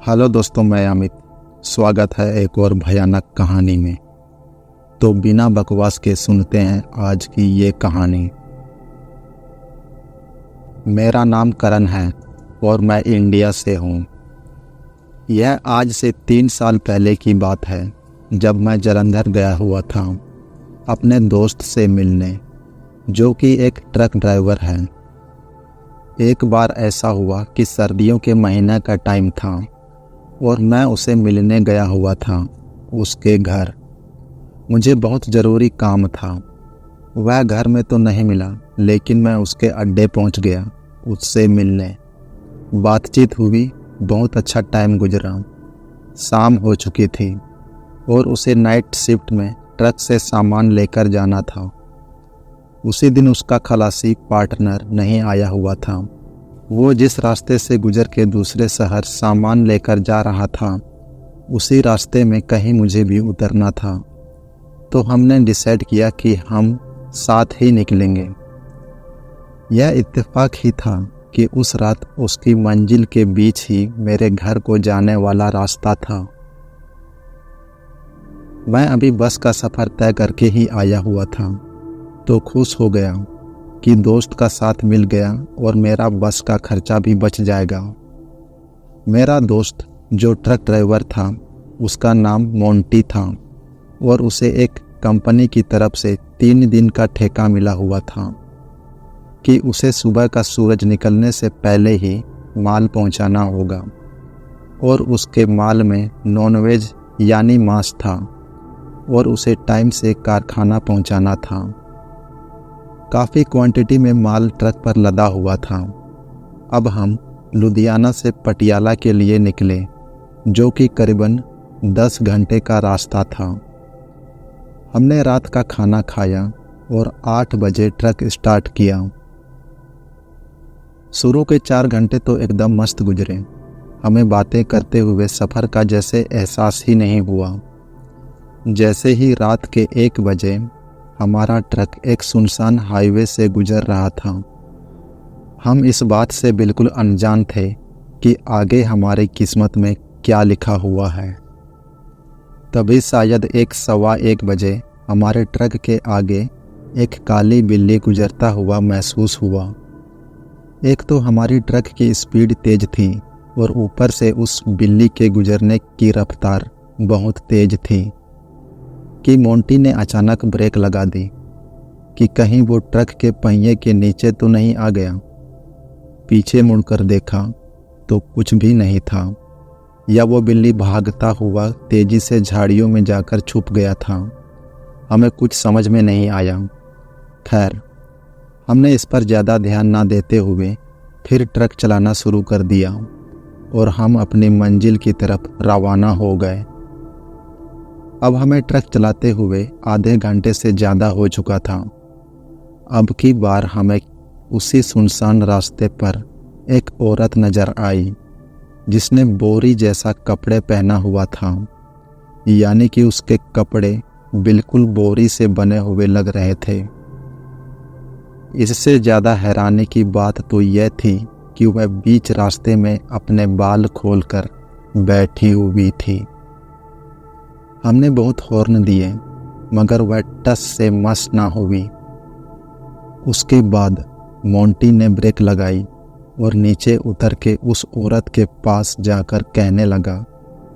Hello दोस्तों, मैं अमित। स्वागत है एक और भयानक कहानी में। तो बिना बकवास के सुनते हैं आज की ये कहानी। मेरा नाम करण है और मैं इंडिया से हूँ। यह आज से 3 साल पहले की बात है, जब मैं जालंधर गया हुआ था अपने दोस्त से मिलने, जो कि एक ट्रक ड्राइवर है। एक बार ऐसा हुआ कि सर्दियों के महीने का टाइम था और मैं उसे मिलने गया हुआ था उसके घर। मुझे बहुत ज़रूरी काम था। वह घर में तो नहीं मिला, लेकिन मैं उसके अड्डे पहुंच गया उससे मिलने। बातचीत हुई, बहुत अच्छा टाइम गुजरा। शाम हो चुकी थी और उसे नाइट शिफ्ट में ट्रक से सामान लेकर जाना था। उसी दिन उसका खलासी पार्टनर नहीं आया हुआ था। वो जिस रास्ते से गुजर के दूसरे शहर सामान लेकर जा रहा था, उसी रास्ते में कहीं मुझे भी उतरना था। तो हमने डिसाइड किया कि हम साथ ही निकलेंगे। यह इत्तेफाक ही था कि उस रात उसकी मंजिल के बीच ही मेरे घर को जाने वाला रास्ता था। मैं अभी बस का सफ़र तय करके ही आया हुआ था, तो खुश हो गया कि दोस्त का साथ मिल गया और मेरा बस का खर्चा भी बच जाएगा। मेरा दोस्त जो ट्रक ड्राइवर था, उसका नाम मोंटी था और उसे एक कंपनी की तरफ से 3 दिन का ठेका मिला हुआ था कि उसे सुबह का सूरज निकलने से पहले ही माल पहुंचाना होगा और उसके माल में नॉनवेज यानी मांस था और उसे टाइम से कारखाना पहुंचाना था। काफ़ी क्वांटिटी में माल ट्रक पर लदा हुआ था। अब हम लुधियाना से पटियाला के लिए निकले, जो कि करीबन 10 घंटे का रास्ता था। हमने रात का खाना खाया और 8 बजे ट्रक स्टार्ट किया। शुरू के 4 घंटे तो एकदम मस्त गुजरे। हमें बातें करते हुए सफ़र का जैसे एहसास ही नहीं हुआ। जैसे ही रात के 1 बजे हमारा ट्रक एक सुनसान हाईवे से गुजर रहा था। हम इस बात से बिल्कुल अनजान थे कि आगे हमारी किस्मत में क्या लिखा हुआ है। तभी शायद 1-1:15 बजे हमारे ट्रक के आगे एक काली बिल्ली गुजरता हुआ महसूस हुआ। एक तो हमारी ट्रक की स्पीड तेज थी और ऊपर से उस बिल्ली के गुजरने की रफ्तार बहुत तेज थी कि मोंटी ने अचानक ब्रेक लगा दी कि कहीं वो ट्रक के पहिए के नीचे तो नहीं आ गया। पीछे मुड़कर देखा तो कुछ भी नहीं था, या वो बिल्ली भागता हुआ तेजी से झाड़ियों में जाकर छुप गया था। हमें कुछ समझ में नहीं आया। खैर, हमने इस पर ज़्यादा ध्यान ना देते हुए फिर ट्रक चलाना शुरू कर दिया और हम अपनी मंजिल की तरफ रवाना हो गए। अब हमें ट्रक चलाते हुए आधे घंटे से ज़्यादा हो चुका था। अब की बार हमें उसी सुनसान रास्ते पर एक औरत नज़र आई, जिसने बोरी जैसा कपड़े पहना हुआ था, यानी कि उसके कपड़े बिल्कुल बोरी से बने हुए लग रहे थे। इससे ज़्यादा हैरानी की बात तो यह थी कि वह बीच रास्ते में अपने बाल खोलकर बैठी हुई थी। हमने बहुत हॉर्न दिए, मगर वह टस से मस ना हुई। उसके बाद मोंटी ने ब्रेक लगाई और नीचे उतर के उस औरत के पास जाकर कहने लगा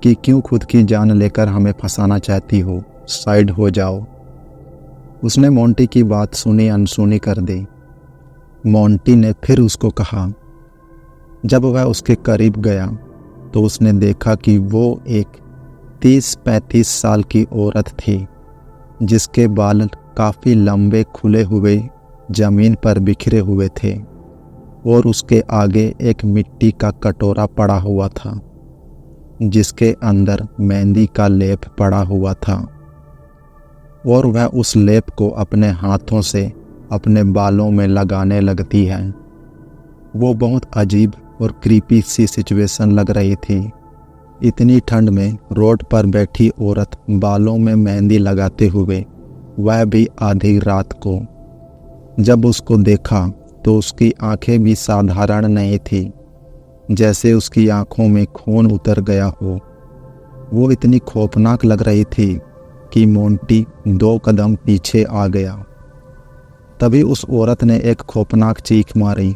कि क्यों खुद की जान लेकर हमें फंसाना चाहती हो, साइड हो जाओ। उसने मोंटी की बात सुनी अनसुनी कर दी। मोंटी ने फिर उसको कहा। जब वह उसके करीब गया तो उसने देखा कि वो एक 30-35 साल की औरत थी, जिसके बाल काफ़ी लंबे खुले हुए ज़मीन पर बिखरे हुए थे और उसके आगे एक मिट्टी का कटोरा पड़ा हुआ था, जिसके अंदर मेहंदी का लेप पड़ा हुआ था और वह उस लेप को अपने हाथों से अपने बालों में लगाने लगती है। वो बहुत अजीब और क्रीपी सी सिचुएशन लग रही थी। इतनी ठंड में रोड पर बैठी औरत बालों में मेहंदी लगाते हुए, वह भी आधी रात को। जब उसको देखा तो उसकी आंखें भी साधारण नहीं थी। जैसे उसकी आंखों में खून उतर गया हो। वो इतनी खौफनाक लग रही थी कि मोंटी 2 कदम पीछे आ गया। तभी उस औरत ने एक खौफनाक चीख मारी,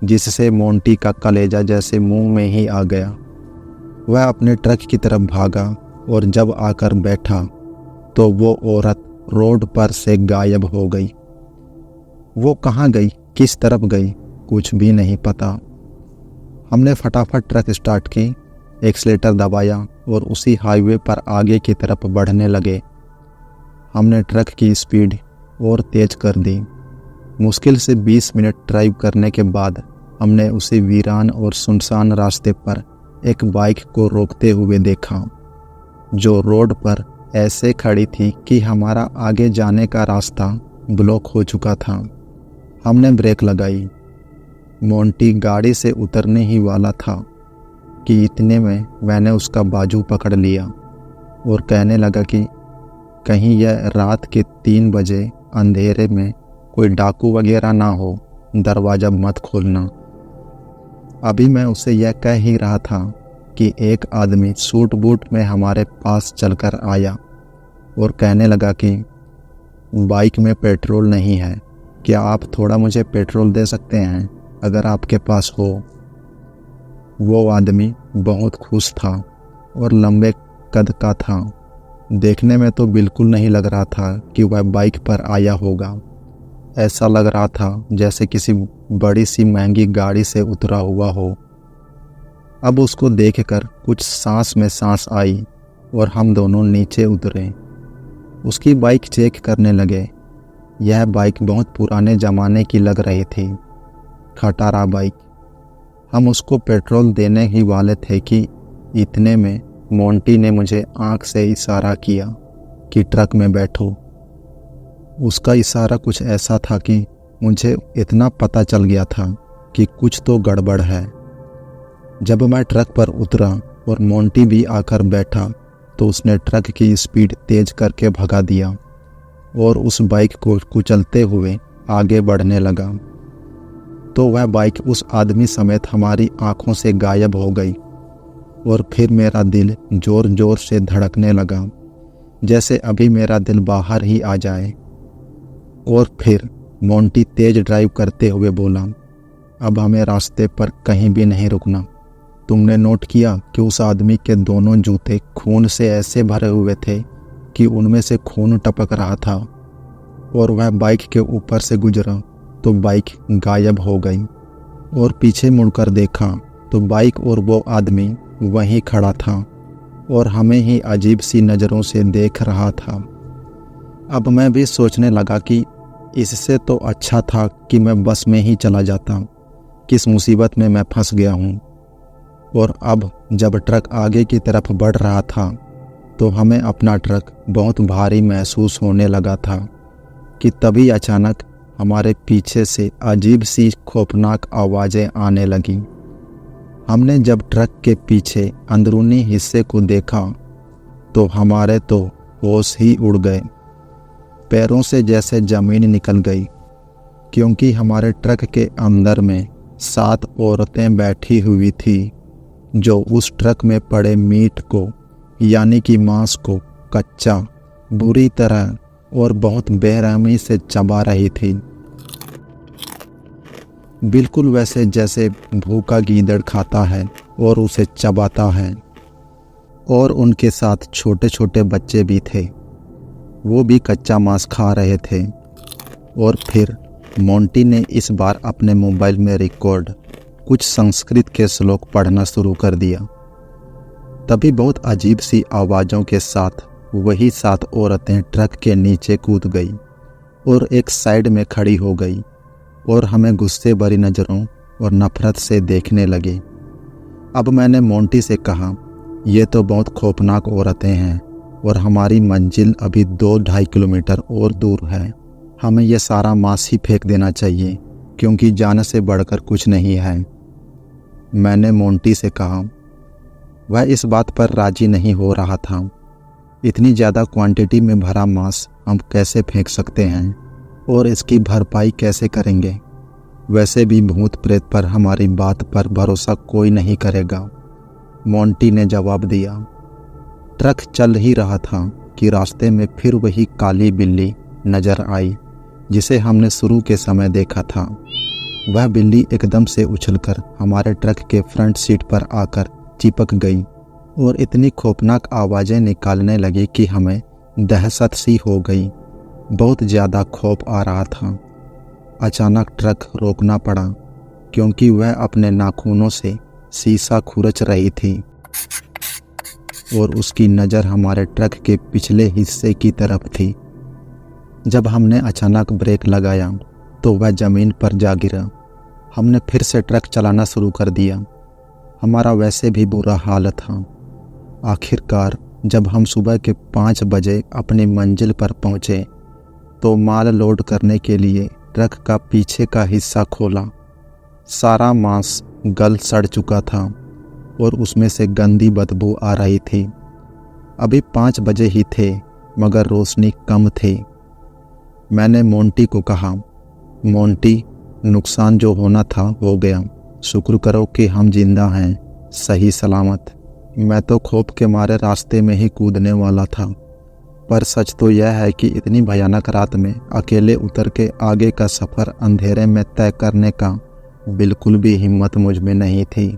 जिससे मोंटी का कलेजा जैसे मुंह में ही आ गया। वह अपने ट्रक की तरफ भागा और जब आकर बैठा तो वो औरत रोड पर से गायब हो गई। वो कहाँ गई, किस तरफ गई, कुछ भी नहीं पता। हमने फटाफट ट्रक स्टार्ट की, एक्सीलेटर दबाया और उसी हाईवे पर आगे की तरफ बढ़ने लगे। हमने ट्रक की स्पीड और तेज कर दी। मुश्किल से 20 मिनट ड्राइव करने के बाद हमने उसी वीरान और सुनसान रास्ते पर एक बाइक को रोकते हुए देखा, जो रोड पर ऐसे खड़ी थी कि हमारा आगे जाने का रास्ता ब्लॉक हो चुका था। हमने ब्रेक लगाई। मोंटी गाड़ी से उतरने ही वाला था कि इतने में मैंने उसका बाजू पकड़ लिया और कहने लगा कि कहीं यह रात के 3 बजे अंधेरे में कोई डाकू वगैरह ना हो, दरवाज़ा मत खोलना। अभी मैं उसे यह कह ही रहा था कि एक आदमी सूट बूट में हमारे पास चलकर आया और कहने लगा कि बाइक में पेट्रोल नहीं है, क्या आप थोड़ा मुझे पेट्रोल दे सकते हैं अगर आपके पास हो। वो आदमी बहुत खुश था और लंबे कद का था। देखने में तो बिल्कुल नहीं लग रहा था कि वह बाइक पर आया होगा। ऐसा लग रहा था जैसे किसी बड़ी सी महंगी गाड़ी से उतरा हुआ हो। अब उसको देखकर कुछ सांस में सांस आई और हम दोनों नीचे उतरे। उसकी बाइक चेक करने लगे। यह बाइक बहुत पुराने ज़माने की लग रही थी, खटारा बाइक। हम उसको पेट्रोल देने ही वाले थे कि इतने में मोंटी ने मुझे आंख से इशारा किया कि ट्रक में बैठो। उसका इशारा कुछ ऐसा था कि मुझे इतना पता चल गया था कि कुछ तो गड़बड़ है। जब मैं ट्रक पर उतरा और मोंटी भी आकर बैठा तो उसने ट्रक की स्पीड तेज करके भगा दिया और उस बाइक को कुचलते हुए आगे बढ़ने लगा। तो वह बाइक उस आदमी समेत हमारी आंखों से गायब हो गई और फिर मेरा दिल जोर जोर से धड़कने लगा, जैसे अभी मेरा दिल बाहर ही आ जाए। और फिर मोंटी तेज ड्राइव करते हुए बोला, अब हमें रास्ते पर कहीं भी नहीं रुकना। तुमने नोट किया कि उस आदमी के दोनों जूते खून से ऐसे भरे हुए थे कि उनमें से खून टपक रहा था, और वह बाइक के ऊपर से गुजरा तो बाइक गायब हो गई। और पीछे मुड़कर देखा तो बाइक और वो आदमी वहीं खड़ा था और हमें ही अजीब सी नज़रों से देख रहा था। अब मैं भी सोचने लगा कि इससे तो अच्छा था कि मैं बस में ही चला जाता, किस मुसीबत में मैं फंस गया हूँ। और अब जब ट्रक आगे की तरफ बढ़ रहा था तो हमें अपना ट्रक बहुत भारी महसूस होने लगा था कि तभी अचानक हमारे पीछे से अजीब सी खौफनाक आवाज़ें आने लगीं। हमने जब ट्रक के पीछे अंदरूनी हिस्से को देखा तो हमारे तो होश ही उड़ गए। पैरों से जैसे ज़मीन निकल गई, क्योंकि हमारे ट्रक के अंदर में 7 औरतें बैठी हुई थी जो उस ट्रक में पड़े मीट को, यानी कि मांस को कच्चा, बुरी तरह और बहुत बेरहमी से चबा रही थी, बिल्कुल वैसे जैसे भूखा गीदड़ खाता है और उसे चबाता है। और उनके साथ छोटे छोटे बच्चे भी थे, वो भी कच्चा मांस खा रहे थे। और फिर मोंटी ने इस बार अपने मोबाइल में रिकॉर्ड कुछ संस्कृत के श्लोक पढ़ना शुरू कर दिया। तभी बहुत अजीब सी आवाज़ों के साथ वही 7 औरतें ट्रक के नीचे कूद गई और एक साइड में खड़ी हो गई और हमें गुस्से भरी नज़रों और नफरत से देखने लगी। अब मैंने मोंटी से कहा, ये तो बहुत खौफनाक औरतें हैं और हमारी मंजिल अभी 2-2.5 किलोमीटर और दूर है। हमें यह सारा मांस ही फेंक देना चाहिए, क्योंकि जान से बढ़कर कुछ नहीं है। मैंने मोंटी से कहा। वह इस बात पर राजी नहीं हो रहा था। इतनी ज़्यादा क्वांटिटी में भरा मांस हम कैसे फेंक सकते हैं और इसकी भरपाई कैसे करेंगे। वैसे भी भूत प्रेत पर हमारी बात पर भरोसा कोई नहीं करेगा, मोंटी ने जवाब दिया। ट्रक चल ही रहा था कि रास्ते में फिर वही काली बिल्ली नजर आई जिसे हमने शुरू के समय देखा था। वह बिल्ली एकदम से उछलकर हमारे ट्रक के फ्रंट सीट पर आकर चिपक गई और इतनी खौफनाक आवाज़ें निकालने लगी कि हमें दहशत सी हो गई। बहुत ज़्यादा खौफ आ रहा था। अचानक ट्रक रोकना पड़ा क्योंकि वह अपने नाखूनों से शीशा खुरच रही थी और उसकी नज़र हमारे ट्रक के पिछले हिस्से की तरफ थी। जब हमने अचानक ब्रेक लगाया तो वह ज़मीन पर जा गिरा। हमने फिर से ट्रक चलाना शुरू कर दिया। हमारा वैसे भी बुरा हाल था। आखिरकार जब हम सुबह के 5 बजे अपनी मंजिल पर पहुँचे तो माल लोड करने के लिए ट्रक का पीछे का हिस्सा खोला। सारा मांस गल सड़ चुका था और उसमें से गंदी बदबू आ रही थी। अभी 5 बजे ही थे मगर रोशनी कम थी। मैंने मोंटी को कहा, मोंटी, नुकसान जो होना था हो गया। शुक्र करो कि हम जिंदा हैं, सही सलामत। मैं तो खौफ के मारे रास्ते में ही कूदने वाला था, पर सच तो यह है कि इतनी भयानक रात में अकेले उतर के आगे का सफ़र अंधेरे में तय करने का बिल्कुल भी हिम्मत मुझ में नहीं थी।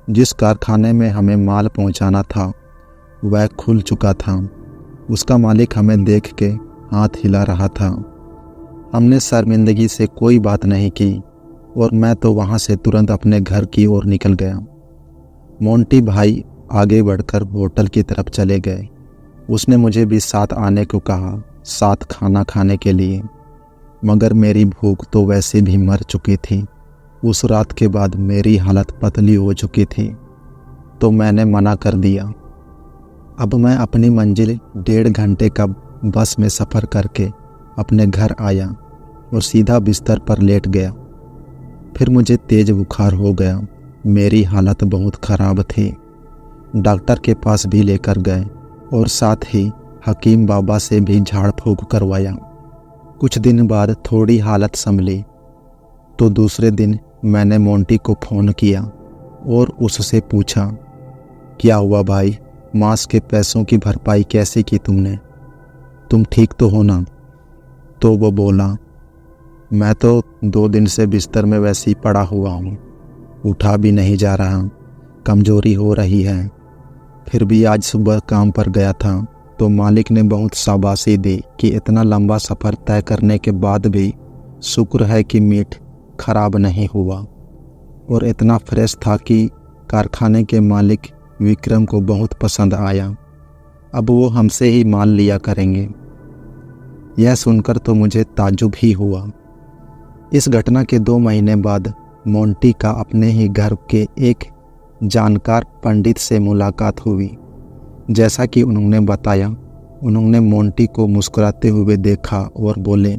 जिस कारखाने में हमें माल पहुंचाना था वह खुल चुका था। उसका मालिक हमें देख के हाथ हिला रहा था। हमने शर्मिंदगी से कोई बात नहीं की और मैं तो वहां से तुरंत अपने घर की ओर निकल गया। मोंटी भाई आगे बढ़कर होटल की तरफ चले गए। उसने मुझे भी साथ आने को कहा, साथ खाना खाने के लिए, मगर मेरी भूख तो वैसे भी मर चुकी थी। उस रात के बाद मेरी हालत पतली हो चुकी थी तो मैंने मना कर दिया। अब मैं अपनी मंजिल 1.5 घंटे का बस में सफ़र करके अपने घर आया और सीधा बिस्तर पर लेट गया। फिर मुझे तेज़ बुखार हो गया। मेरी हालत बहुत ख़राब थी। डॉक्टर के पास भी लेकर गए और साथ ही हकीम बाबा से भी झाड़ फूंक करवाया। कुछ दिन बाद थोड़ी हालत संभली तो दूसरे दिन मैंने मोंटी को फ़ोन किया और उससे पूछा, क्या हुआ भाई, मांस के पैसों की भरपाई कैसे की तुमने? तुम ठीक तो हो ना? तो वो बोला, मैं तो 2 दिन से बिस्तर में वैसे ही पड़ा हुआ हूँ, उठा भी नहीं जा रहा, कमज़ोरी हो रही है। फिर भी आज सुबह काम पर गया था तो मालिक ने बहुत शाबाशी दी कि इतना लंबा सफ़र तय करने के बाद भी शुक्र है कि मीट खराब नहीं हुआ और इतना फ्रेश था कि कारखाने के मालिक विक्रम को बहुत पसंद आया। अब वो हमसे ही माल लिया करेंगे। यह सुनकर तो मुझे ताज्जुब ही हुआ। इस घटना के 2 महीने बाद मोंटी का अपने ही घर के एक जानकार पंडित से मुलाकात हुई। जैसा कि उन्होंने बताया, उन्होंने मोंटी को मुस्कुराते हुए देखा और बोले,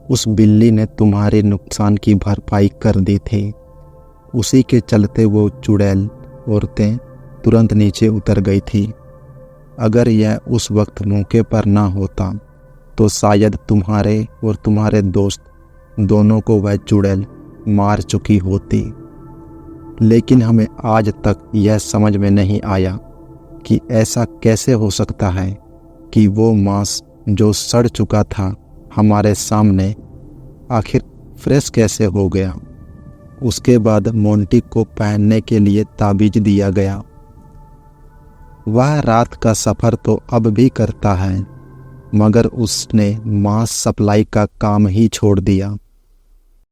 उस बिल्ली ने तुम्हारे नुकसान की भरपाई कर दी थी। उसी के चलते वो चुड़ैल औरतें तुरंत नीचे उतर गई थी। अगर यह उस वक्त मौके पर ना होता तो शायद तुम्हारे और तुम्हारे दोस्त दोनों को वह चुड़ैल मार चुकी होती। लेकिन हमें आज तक यह समझ में नहीं आया कि ऐसा कैसे हो सकता है कि वो मांस जो सड़ चुका था हमारे सामने आखिर फ्रेश कैसे हो गया। उसके बाद मोंटी को पहनने के लिए ताबीज दिया गया। वह रात का सफ़र तो अब भी करता है मगर उसने मांस सप्लाई का काम ही छोड़ दिया।